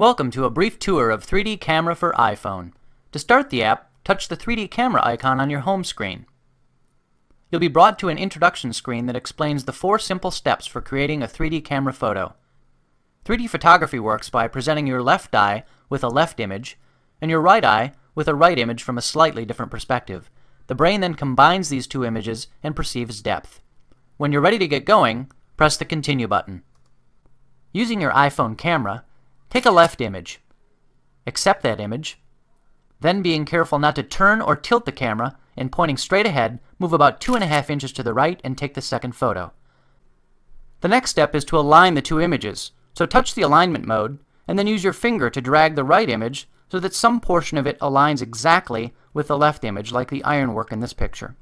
Welcome to a brief tour of 3D Camera for iPhone. To start the app, touch the 3D Camera icon on your home screen. You'll be brought to an introduction screen that explains the 4 simple steps for creating a 3D camera photo. 3D photography works by presenting your left eye with a left image and your right eye with a right image from a slightly different perspective. The brain then combines these two images and perceives depth. When you're ready to get going, press the Continue button. Using your iPhone camera, take a left image. Accept that image. Then, being careful not to turn or tilt the camera and pointing straight ahead, move about 2.5 inches to the right and take the second photo. The next step is to align the two images. So touch the alignment mode and then use your finger to drag the right image so that some portion of it aligns exactly with the left image, like the ironwork in this picture.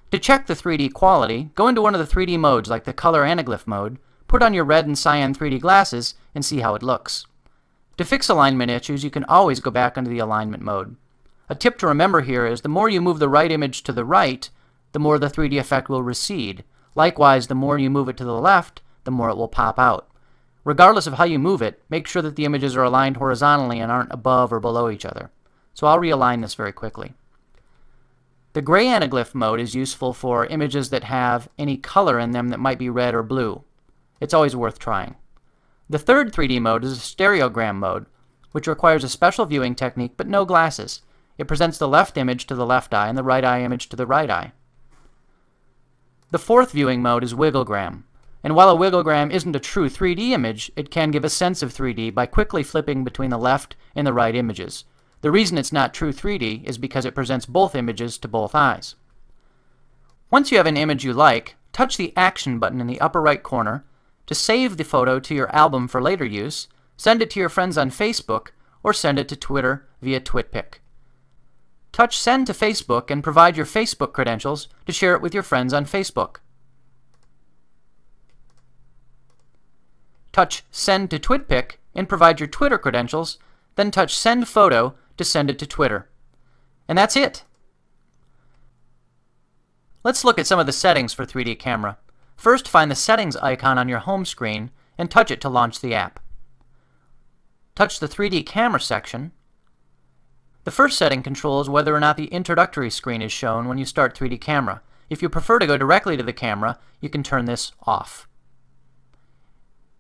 To check the 3D quality, go into one of the 3D modes like the color anaglyph mode, put on your red and cyan 3D glasses, and see how it looks. To fix alignment issues, you can always go back into the alignment mode. A tip to remember here is the more you move the right image to the right, the more the 3D effect will recede. Likewise, the more you move it to the left, the more it will pop out. Regardless of how you move it, make sure that the images are aligned horizontally and aren't above or below each other. So I'll realign this very quickly. The gray anaglyph mode is useful for images that have any color in them that might be red or blue. It's always worth trying. The third 3D mode is a stereogram mode, which requires a special viewing technique but no glasses. It presents the left image to the left eye and the right eye image to the right eye. The fourth viewing mode is wigglegram. And while a wigglegram isn't a true 3D image, it can give a sense of 3D by quickly flipping between the left and the right images. The reason it's not true 3D is because it presents both images to both eyes. Once you have an image you like, touch the Action button in the upper right corner to save the photo to your album for later use, send it to your friends on Facebook, or send it to Twitter via TwitPic. Touch Send to Facebook and provide your Facebook credentials to share it with your friends on Facebook. Touch Send to TwitPic and provide your Twitter credentials, then touch Send Photo to send it to Twitter. And that's it! Let's look at some of the settings for 3D Camera. First, find the Settings icon on your home screen and touch it to launch the app. Touch the 3D Camera section. The first setting controls whether or not the introductory screen is shown when you start 3D Camera. If you prefer to go directly to the camera, you can turn this off.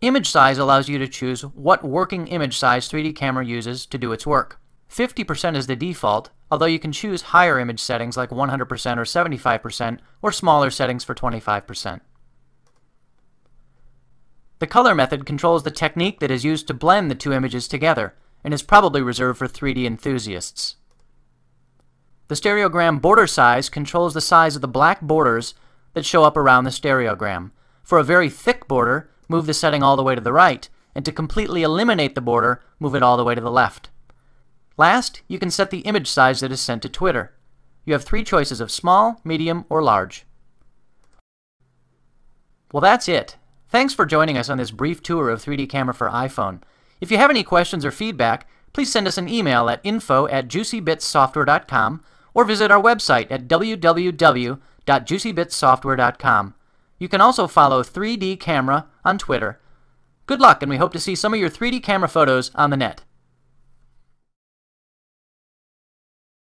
Image size allows you to choose what working image size 3D Camera uses to do its work. 50% is the default, although you can choose higher image settings like 100% or 75%, or smaller settings for 25%. The color method controls the technique that is used to blend the two images together, and is probably reserved for 3D enthusiasts. The stereogram border size controls the size of the black borders that show up around the stereogram. For a very thick border, move the setting all the way to the right, and to completely eliminate the border, move it all the way to the left. Last, you can set the image size that is sent to Twitter. You have 3 choices of small, medium, or large. Well, that's it. Thanks for joining us on this brief tour of 3D Camera for iPhone. If you have any questions or feedback, please send us an email at info@juicybitssoftware.com or visit our website at www.juicybitssoftware.com. You can also follow 3D Camera on Twitter. Good luck, and we hope to see some of your 3D camera photos on the net.